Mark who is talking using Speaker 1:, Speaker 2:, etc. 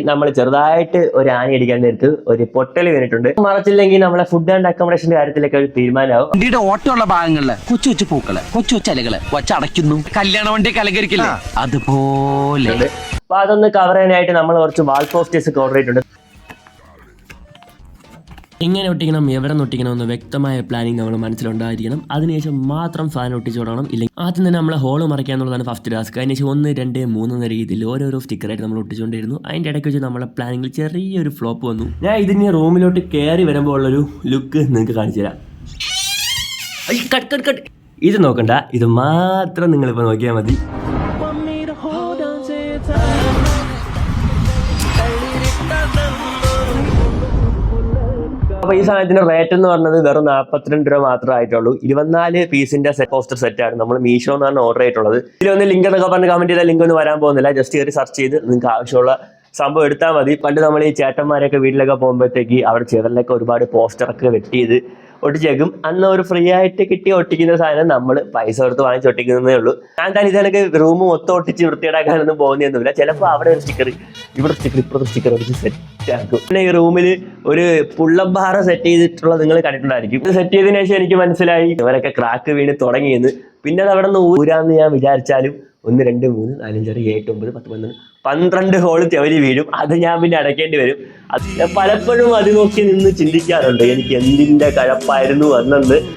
Speaker 1: നമ്മൾ ചെറുതായിട്ട് ഒരു ആണി അടിക്കാൻ നേരത്ത് ഒരു പൊട്ടൽ വീണിട്ടുണ്ട്. മറച്ചില്ലെങ്കിൽ നമ്മളെ ഫുഡ് ആൻഡ് അക്കോമഡേഷന്റെ കാര്യത്തിലൊക്കെ ഒരു തീരുമാനമാവും.
Speaker 2: വണ്ടിയുടെ ഓട്ടമുള്ള ഭാഗങ്ങളില് കൊച്ചു കൊച്ചു പൂക്കള് കൊച്ചു കൊച്ചു അലകള് വച്ചടയ്ക്കുന്നു. കല്യാണ വണ്ടി കലകരിക്കില്ലേ അതുപോലെ.
Speaker 1: അപ്പൊ അതൊന്ന് കവർ ചെയ്യാനായിട്ട് നമ്മൾ കുറച്ച് വാൾ പോസ്റ്റേഴ്സ് ഒക്കെ ഓർഡർ ചെയ്തിട്ടുണ്ട്.
Speaker 3: എങ്ങനെ ഒട്ടിക്കണം, എവിടെ നിന്ന് ഒട്ടിക്കണം എന്ന് വ്യക്തമായ പ്ലാനിങ് നമ്മൾ മനസ്സിലുണ്ടായിരിക്കണം. അതിനുശേഷം മാത്രം ഫാൻ ഒട്ടിച്ചു തുടങ്ങണം. ഇല്ലെങ്കിൽ ആദ്യം തന്നെ നമ്മൾ ഹോള് മറയ്ക്കുക എന്നുള്ളതാണ് ഫസ്റ്റ് ടാസ്ക്. അതിനുശേഷം 1, 2, 3 എന്ന രീതിയിൽ ഓരോരോ സ്റ്റിക്കറായിട്ട് നമ്മൾ ഒട്ടിച്ചുകൊണ്ടിരുന്നു. അതിൻ്റെ ഇടയ്ക്ക് വെച്ച് നമ്മളെ പ്ലാനിങ്ങിൽ ചെറിയൊരു ഫ്ലോപ്പ് വന്നു. ഞാൻ ഇതിന് റൂമിലോട്ട് കയറി വരുമ്പോൾ ഉള്ളൊരു ലുക്ക് നിങ്ങൾക്ക് കാണിച്ചു തരാം. കട്ട് ഇത് നോക്കണ്ട, ഇത് മാത്രം നിങ്ങളിപ്പോൾ നോക്കിയാൽ മതി.
Speaker 1: അപ്പൊ ഈ സാധനത്തിന്റെ റേറ്റ് എന്ന് പറഞ്ഞത് വെറും 42 രൂപ മാത്രമേ ആയിട്ടുള്ളൂ. 24 പീസിന്റെ പോസ്റ്റർ സെറ്റാണ് നമ്മൾ മീഷോ എന്നാണ് ഓർഡർ ചെയ്തിട്ടുള്ളത്. ഇതിലൊന്ന് ലിങ്ക് എന്നൊക്കെ പറഞ്ഞ് കമന്റ് ചെയ്താൽ ലിങ്ക് ഒന്നും വരാൻ പോകുന്നില്ല. ജസ്റ്റ് കയറി സെർച്ച് ചെയ്ത് നിങ്ങൾക്ക് ആവശ്യമുള്ള സംഭവം എടുത്താൽ മതി. പണ്ട് നമ്മൾ ഈ ചേട്ടന്മാരൊക്കെ വീട്ടിലൊക്കെ പോകുമ്പോഴത്തേക്ക് അവിടെ ചെറിലൊക്കെ ഒരുപാട് പോസ്റ്ററൊക്കെ വെട്ടി ചെയ്ത് ഒട്ടിച്ചേക്കും. അന്ന് ഒരു ഫ്രീ ആയിട്ട് കിട്ടി ഒട്ടിക്കുന്ന സാധനം നമ്മൾ പൈസ കൊടുത്ത് വാങ്ങിച്ച് ഒട്ടിക്കുന്നതേ ഉള്ളൂ. ഞാൻ തന്നെ ഇതൊക്കെ റൂം മൊത്തം ഒട്ടിച്ച് വൃത്തിയേടാക്കാനൊന്നും പോകുന്നൊന്നുമില്ല. ചിലപ്പോൾ അവിടെ ഒരു സ്റ്റിക്കർ, ഇവിടെ സ്റ്റിക്കർ, ഇപ്പുറത്തെ സ്റ്റിക്കർ ഒട്ടിച്ച് സെറ്റ് ആക്കും. പിന്നെ ഈ റൂമിൽ ഒരു പുള്ളംപാറ സെറ്റ് ചെയ്തിട്ടുള്ളത് നിങ്ങൾ കണ്ടിട്ടുണ്ടായിരിക്കും. ഇത് സെറ്റ് ചെയ്തതിനു ശേഷം എനിക്ക് മനസ്സിലായി ഇവരൊക്കെ ക്രാക്ക് വീണ് തുടങ്ങിയെന്ന്. പിന്നെ അത് അവിടെ നിന്ന് ഊരാന്ന് ഞാൻ വിചാരിച്ചാലും 1, 2, 3, 4, 5, 6, 7, 9, 10, 11, 12 ഹോള് തെവരി വീഴും. അത് ഞാൻ പിന്നെ അടയ്ക്കേണ്ടി വരും. അത് പലപ്പോഴും അത് നോക്കി നിന്ന് ചിന്തിക്കാറുണ്ട് എനിക്ക് എന്തിൻ്റെ കഴപ്പായിരുന്നു അന്നെന്ന്.